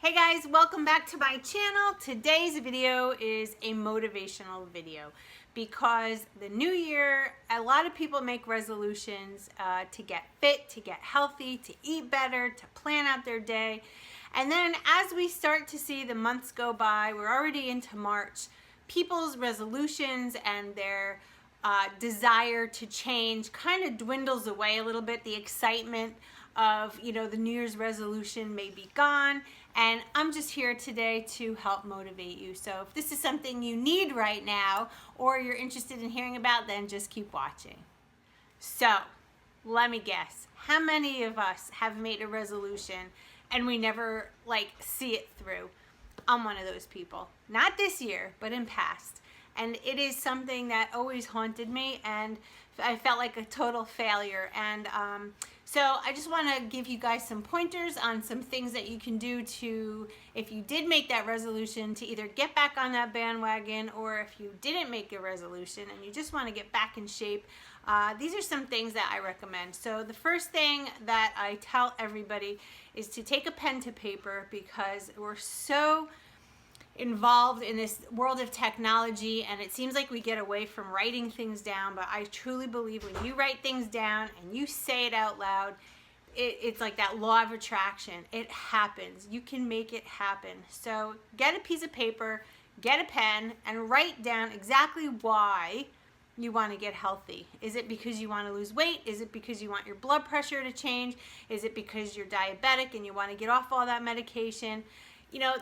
Hey guys, welcome back to my channel. Today's video is a motivational video because the new year, a lot of people make resolutions to get fit, to get healthy, to eat better, to plan out their day. And then as we start to see the months go by, we're already into March, people's resolutions and their desire to change kind of dwindles away a little bit. The excitement of, the New Year's resolution may be gone. And I'm just here today to help motivate you. So if this is something you need right now or you're interested in hearing about, then just keep watching. So let me guess, how many of us have made a resolution and we never see it through? I'm one of those people. Not this year, but in past. And it is something that always haunted me, and I felt like a total failure. And so I just want to give you guys some pointers on some things that you can do to, if you did make that resolution, to either get back on that bandwagon, or if you didn't make a resolution and you just want to get back in shape, these are some things that I recommend. So the first thing that I tell everybody is to take a pen to paper, because we're so involved in this world of technology, and it seems like we get away from writing things down. But I truly believe when you write things down and you say it out loud, it's like that law of attraction. It happens. You can make it happen. So get a piece of paper, get a pen, and write down exactly why you want to get healthy. Is it because you want to lose weight? Is it because you want your blood pressure to change? Is it because you're diabetic and you want to get off all that medication?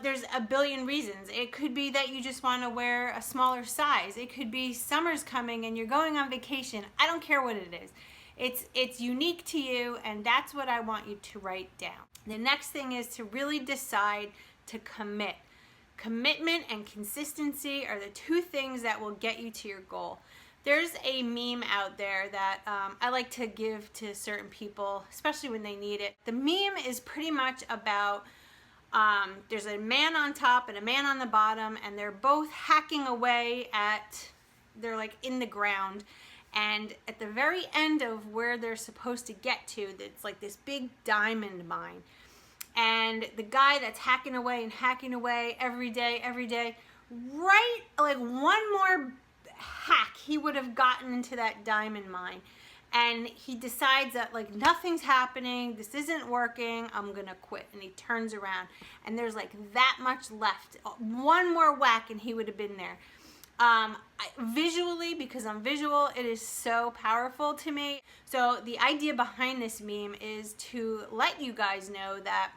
There's a billion reasons. It could be that you just want to wear a smaller size. It could be summer's coming and you're going on vacation. I don't care what it is. It's unique to you, and that's what I want you to write down. The next thing is to really decide to commit. Commitment and consistency are the two things that will get you to your goal. There's a meme out there that I like to give to certain people, especially when they need it. The meme is pretty much about there's a man on top and a man on the bottom, and they're both hacking away they're like in the ground, and at the very end of where they're supposed to get to, it's like this big diamond mine. And the guy that's hacking away every day, right, like one more hack, he would have gotten into that diamond mine. And he decides that nothing's happening, this isn't working, I'm gonna quit. And he turns around and there's that much left. One more whack and he would have been there. Visually, because I'm visual, it is so powerful to me. So the idea behind this meme is to let you guys know that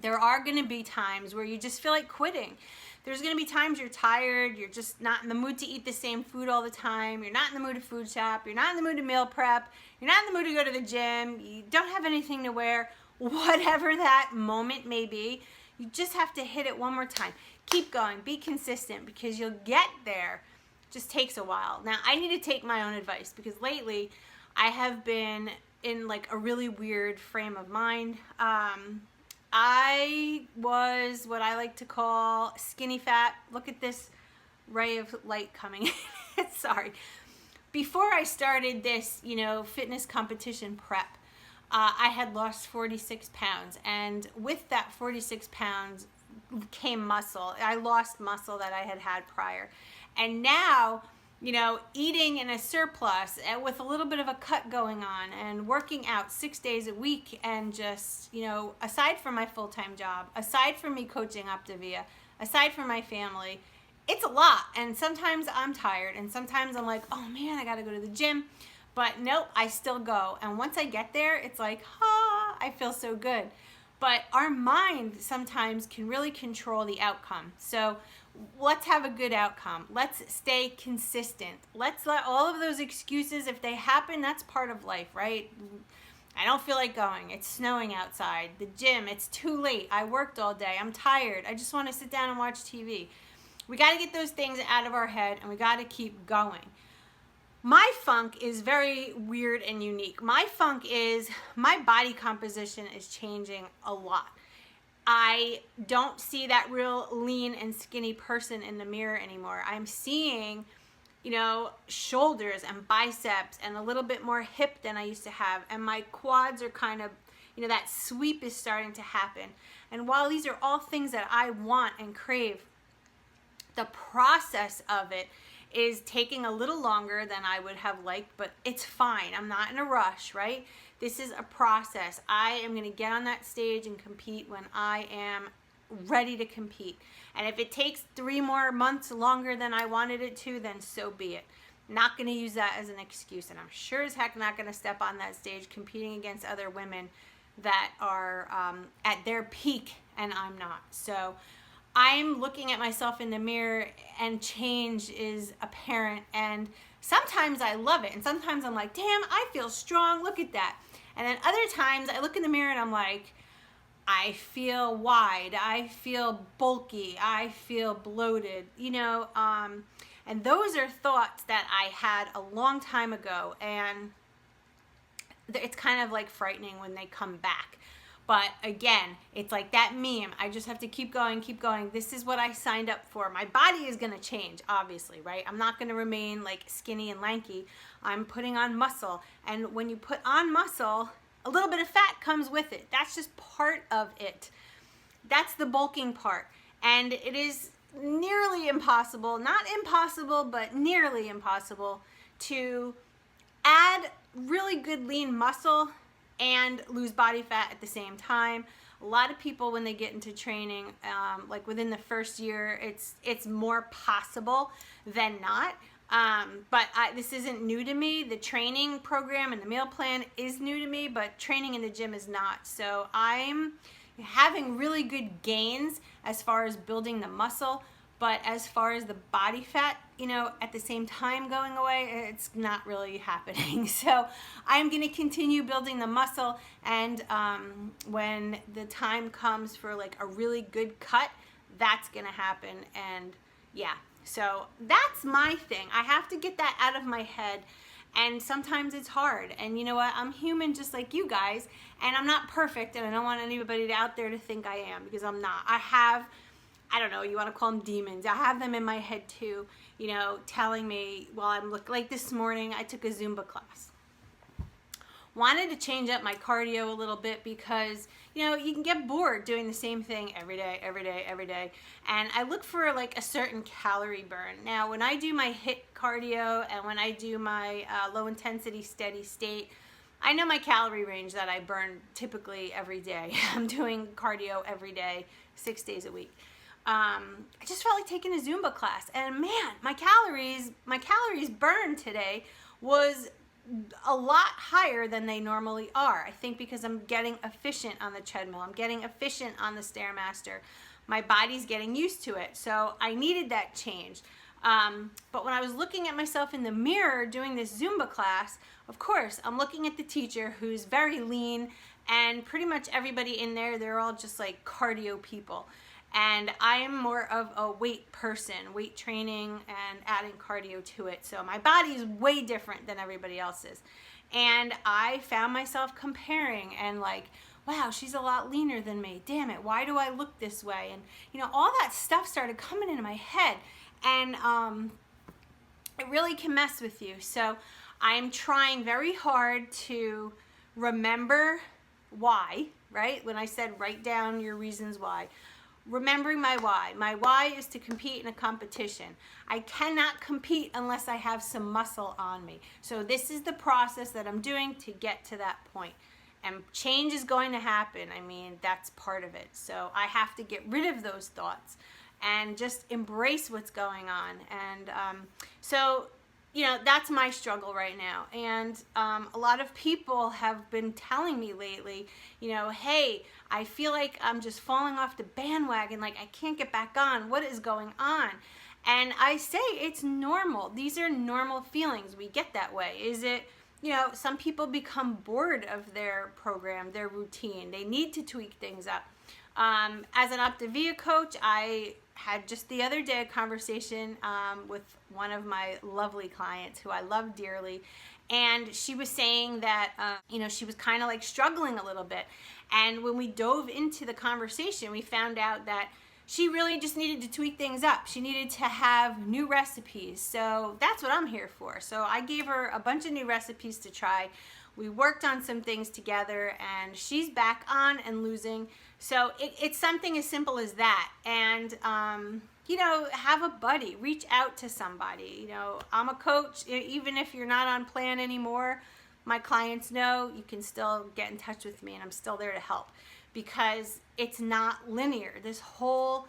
there are gonna be times where you just feel like quitting. There's gonna be times you're tired, you're just not in the mood to eat the same food all the time, you're not in the mood to food shop, you're not in the mood to meal prep, you're not in the mood to go to the gym, you don't have anything to wear, whatever that moment may be, you just have to hit it one more time. Keep going, be consistent, because you'll get there. It just takes a while. Now, I need to take my own advice, because lately I have been in a really weird frame of mind. I was what I like to call skinny fat. Look at this ray of light coming in. Sorry. Before I started this, fitness competition prep, I had lost 46 pounds. And with that 46 pounds came muscle. I lost muscle that I had prior. And now, eating in a surplus with a little bit of a cut going on and working out 6 days a week, and just, aside from my full-time job, aside from me coaching Optavia, aside from my family, it's a lot. And sometimes I'm tired, and sometimes I'm like, oh man, I gotta go to the gym. But nope, I still go. And once I get there, it's like, I feel so good. But our mind sometimes can really control the outcome. So let's have a good outcome. Let's stay consistent. Let's let all of those excuses, if they happen, that's part of life, right? I don't feel like going. It's snowing outside. The gym, it's too late. I worked all day. I'm tired. I just want to sit down and watch TV. We got to get those things out of our head, and we got to keep going. My funk is very weird and unique. My funk is my body composition is changing a lot. I don't see that real lean and skinny person in the mirror anymore. I'm seeing, shoulders and biceps and a little bit more hip than I used to have. And my quads are kind of, that sweep is starting to happen. And while these are all things that I want and crave, the process of it is taking a little longer than I would have liked, but it's fine. I'm not in a rush, right? This is a process. I am going to get on that stage and compete when I am ready to compete. And if it takes 3 more months longer than I wanted it to, then so be it. Not going to use that as an excuse. And I'm sure as heck not going to step on that stage competing against other women that are at their peak and I'm not. So I'm looking at myself in the mirror and change is apparent, and sometimes I love it and sometimes I'm like, damn, I feel strong, look at that. And then other times I look in the mirror and I'm like, I feel wide, I feel bulky, I feel bloated, you know, and those are thoughts that I had a long time ago, and it's kind of like frightening when they come back. But again, it's like that meme. I just have to keep going, keep going. This is what I signed up for. My body is going to change, obviously, right? I'm not going to remain like skinny and lanky. I'm putting on muscle. And when you put on muscle, a little bit of fat comes with it. That's just part of it. That's the bulking part. And it is nearly impossible, not impossible, but nearly impossible to add really good lean muscle and lose body fat at the same time. A lot of people, when they get into training, like within the first year, it's more possible than not. But this isn't new to me. The training program and the meal plan is new to me, but training in the gym is not. So I'm having really good gains as far as building the muscle, but as far as the body fat, you know, at the same time going away, it's not really happening. So I'm going to continue building the muscle, and when the time comes for like a really good cut, that's going to happen. And yeah, so that's my thing. I have to get that out of my head, and sometimes it's hard. And you know what? I'm human just like you guys, and I'm not perfect, and I don't want anybody out there to think I am, because I'm not. I don't know, you want to call them demons. I have them in my head too, you know, telling me while I'm like this morning, I took a Zumba class. Wanted to change up my cardio a little bit because, you know, you can get bored doing the same thing every day, every day, every day. And I look for like a certain calorie burn. Now, when I do my HIIT cardio and when I do my low intensity steady state, I know my calorie range that I burn typically every day. I'm doing cardio every day, 6 days a week. I just felt like taking a Zumba class, and man, my calories burned today was a lot higher than they normally are. I think because I'm getting efficient on the treadmill, I'm getting efficient on the Stairmaster. My body's getting used to it, so I needed that change. But when I was looking at myself in the mirror doing this Zumba class, of course, I'm looking at the teacher who's very lean, and pretty much everybody in there, they're all just like cardio people. And I am more of a weight person, weight training and adding cardio to it. So my body is way different than everybody else's. And I found myself comparing and like, wow, she's a lot leaner than me. Damn it, why do I look this way? And you know, all that stuff started coming into my head. And it really can mess with you. So I'm trying very hard to remember why, right? When I said write down your reasons why. Remembering my why. My why is to compete in a competition. I cannot compete unless I have some muscle on me. So this is the process that I'm doing to get to that point. And change is going to happen. I mean, that's part of it. So I have to get rid of those thoughts and just embrace what's going on. And so, you know, that's my struggle right now. And a lot of people have been telling me lately, you know, hey, I feel like I'm just falling off the bandwagon, like I can't get back on. What is going on? And I say it's normal. These are normal feelings. We get that way. Is it, you know, some people become bored of their program, their routine. They need to tweak things up. As an Optavia coach, I had just the other day a conversation with one of my lovely clients who I love dearly, and she was saying that you know, she was kind of like struggling a little bit. And when we dove into the conversation, we found out that she really just needed to tweak things up. She needed to have new recipes. So that's what I'm here for. So I gave her a bunch of new recipes to try. We worked on some things together, and she's back on and losing. So it's something as simple as that. And, you know, have a buddy, reach out to somebody. You know, I'm a coach. Even if you're not on plan anymore, my clients know you can still get in touch with me, and I'm still there to help, because it's not linear. This whole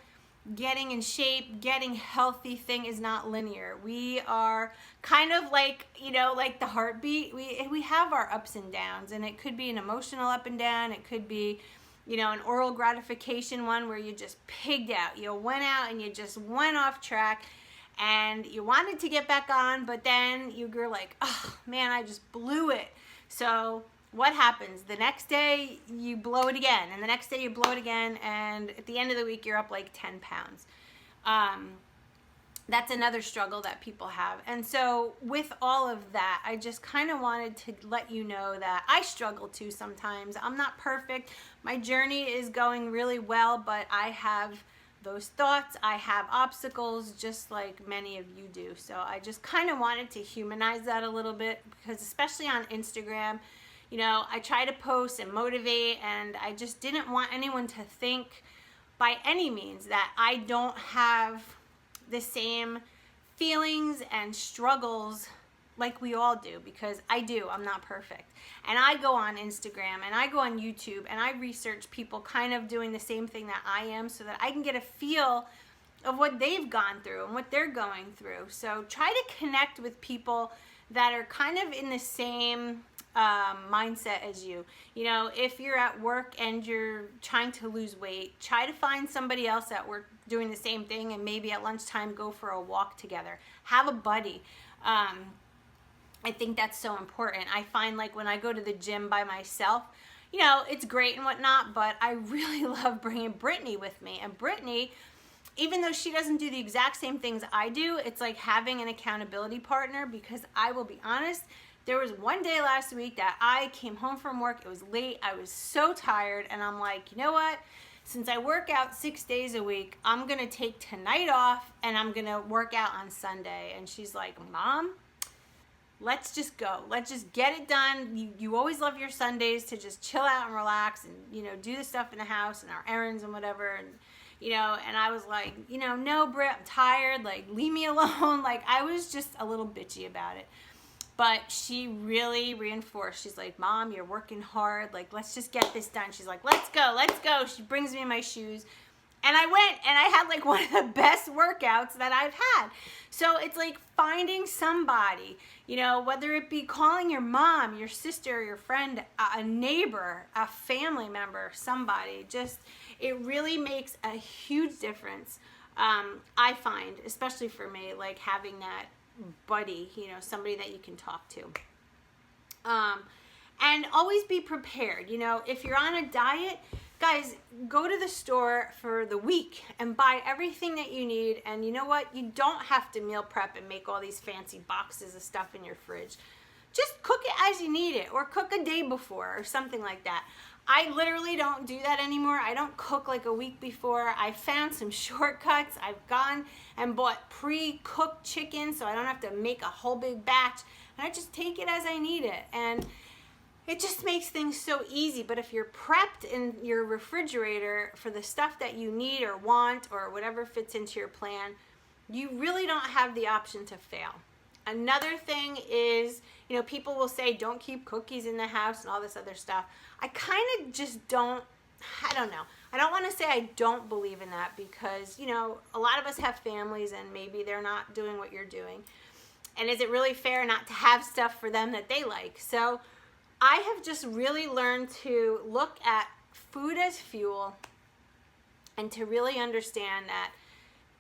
getting in shape, getting healthy thing is not linear. We are kind of like, you know, like the heartbeat. We have our ups and downs, and it could be an emotional up and down. It could be, you know, an oral gratification one where you just pigged out. You went out and you just went off track, and you wanted to get back on, but then you're like, oh man, I just blew it. So what happens? The next day you blow it again, and the next day you blow it again, and at the end of the week you're up like 10 pounds. That's another struggle that people have. And so with all of that, I just kind of wanted to let you know that I struggle too sometimes. I'm not perfect. My journey is going really well, but I have those thoughts. I have obstacles just like many of you do. So I just kind of wanted to humanize that a little bit, because especially on Instagram, you know, I try to post and motivate, and I just didn't want anyone to think by any means that I don't have the same feelings and struggles like we all do, because I do. I'm not perfect. And I go on Instagram and I go on YouTube and I research people kind of doing the same thing that I am, so that I can get a feel of what they've gone through and what they're going through. So try to connect with people that are kind of in the same mindset as you. You know, if you're at work and you're trying to lose weight, try to find somebody else at work doing the same thing, and maybe at lunchtime go for a walk together. Have a buddy. I think that's so important. I find like when I go to the gym by myself, you know, it's great and whatnot, but I really love bringing Brittany with me. And Brittany, even though she doesn't do the exact same things I do, it's like having an accountability partner, because I will be honest, there was one day last week that I came home from work, it was late, I was so tired, and I'm like, you know what? Since I work out 6 days a week, I'm gonna take tonight off and I'm gonna work out on Sunday. And she's like, Mom, let's just go. Let's just get it done. You always love your Sundays to just chill out and relax and, you know, do the stuff in the house and our errands and whatever. And, you know, and I was like, you know, no, Britt, I'm tired. Like, leave me alone. Like, I was just a little bitchy about it. But she really reinforced. She's like, Mom, you're working hard. Like, let's just get this done. She's like, let's go, let's go. She brings me my shoes. And I went, and I had like one of the best workouts that I've had. So it's like finding somebody, you know, whether it be calling your mom, your sister, your friend, a neighbor, a family member, somebody. Just, it really makes a huge difference. I find, especially for me, like having that buddy, you know, somebody that you can talk to. And always be prepared. You know, if you're on a diet, guys, go to the store for the week and buy everything that you need. And you know what? You don't have to meal prep and make all these fancy boxes of stuff in your fridge. Just cook it as you need it, or cook a day before or something like that. I literally don't do that anymore. I don't cook like a week before. I found some shortcuts. I've gone and bought pre-cooked chicken so I don't have to make a whole big batch. And I just take it as I need it. And it just makes things so easy. But if you're prepped in your refrigerator for the stuff that you need or want or whatever fits into your plan, you really don't have the option to fail. Another thing is, you know, people will say don't keep cookies in the house and all this other stuff. I kind of just don't, I don't know. I don't want to say I don't believe in that, because, you know, a lot of us have families and maybe they're not doing what you're doing. And is it really fair not to have stuff for them that they like? So I have just really learned to look at food as fuel, and to really understand that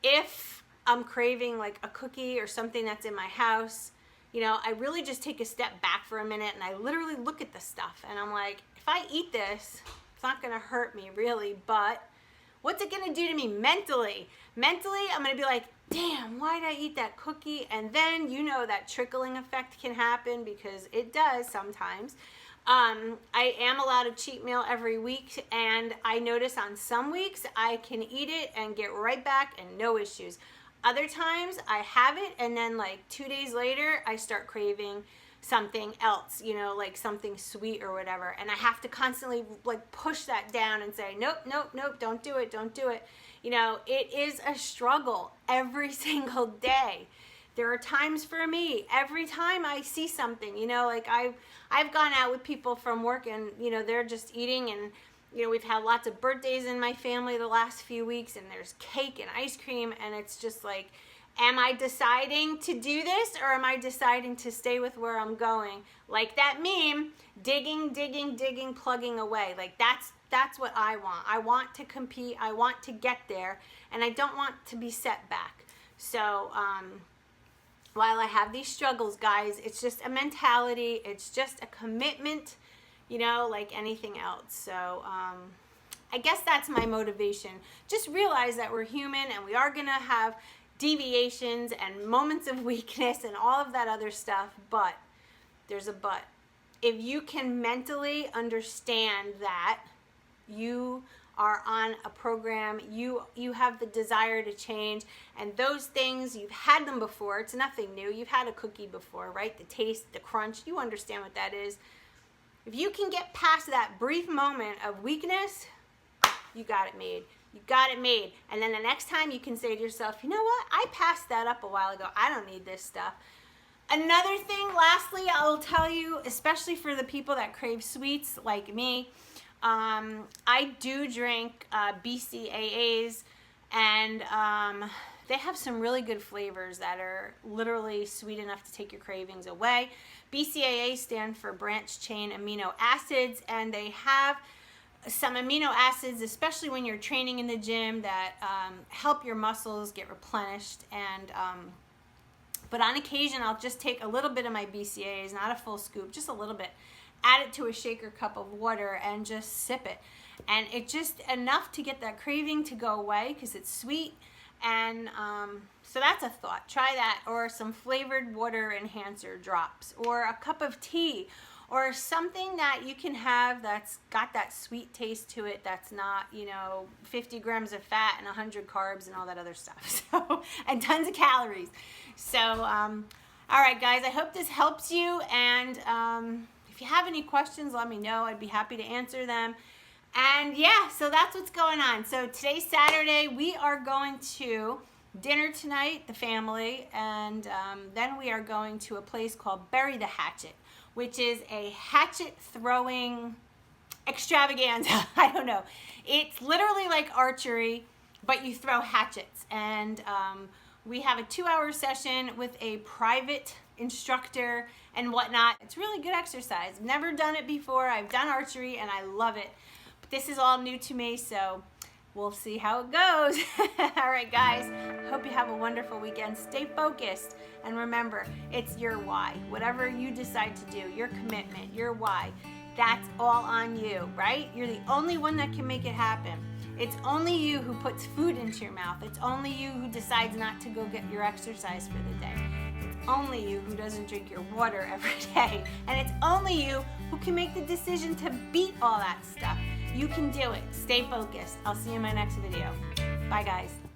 if I'm craving like a cookie or something that's in my house, you know, I really just take a step back for a minute and I literally look at the stuff and I'm like, if I eat this, it's not gonna hurt me really, but what's it gonna do to me mentally? Mentally, I'm gonna be like, damn, why did I eat that cookie? And then, you know, that trickling effect can happen, because it does sometimes. I am allowed a cheat meal every week, and I notice on some weeks I can eat it and get right back and no issues. Other times I have it, and then like 2 days later I start craving something else, you know, like something sweet or whatever. And I have to constantly like push that down and say, nope, nope, nope, don't do it, don't do it. You know, it is a struggle every single day. There are times for me, every time I see something, you know, like I've gone out with people from work and, you know, they're just eating, and, you know, we've had lots of birthdays in my family the last few weeks, and there's cake and ice cream, and it's just like, am I deciding to do this, or am I deciding to stay with where I'm going? Like that meme, digging, digging, digging, plugging away. Like that's what I want. I want to compete. I want to get there, and I don't want to be set back. So while I have these struggles, guys, it's just a mentality. It's just a commitment, you know, like anything else. So I guess that's my motivation. Just realize that we're human, and we are gonna have deviations and moments of weakness and all of that other stuff, but there's a but. If you can mentally understand that you are on a program, you have the desire to change, and those things, you've had them before, it's nothing new. You've had a cookie before, right? The taste, the crunch, you understand what that is. If you can get past that brief moment of weakness, you got it made. You got it made. And then the next time you can say to yourself, you know what? I passed that up a while ago. I don't need this stuff. Another thing, lastly, I'll tell you, especially for the people that crave sweets like me, I do drink BCAAs, and they have some really good flavors that are literally sweet enough to take your cravings away. BCAAs stand for branched chain amino acids, and they have some amino acids, especially when you're training in the gym, that help your muscles get replenished. And but on occasion, I'll just take a little bit of my BCAAs, not a full scoop, just a little bit, add it to a shaker cup of water, and just sip it. And it's just enough to get that craving to go away because it's sweet. And so that's a thought. Try that, or some flavored water enhancer drops, or a cup of tea, or something that you can have that's got that sweet taste to it, that's not, you know, 50 grams of fat and 100 carbs and all that other stuff. So, and tons of calories. So, all right, guys, I hope this helps you. And if you have any questions, let me know. I'd be happy to answer them. And yeah, so that's what's going on. So today's Saturday. We are going to dinner tonight, the family, and then we are going to a place called Bury the Hatchet, which is a hatchet throwing extravaganza. I don't know. It's literally like archery, but you throw hatchets. And we have a 2-hour session with a private instructor and whatnot. It's really good exercise. I've never done it before. I've done archery and I love it. But this is all new to me, so we'll see how it goes. All right, guys. Hope you have a wonderful weekend. Stay focused. And remember, it's your why. Whatever you decide to do, your commitment, your why, that's all on you, right? You're the only one that can make it happen. It's only you who puts food into your mouth. It's only you who decides not to go get your exercise for the day. It's only you who doesn't drink your water every day. And it's only you who can make the decision to beat all that stuff. You can do it. Stay focused. I'll see you in my next video. Bye, guys.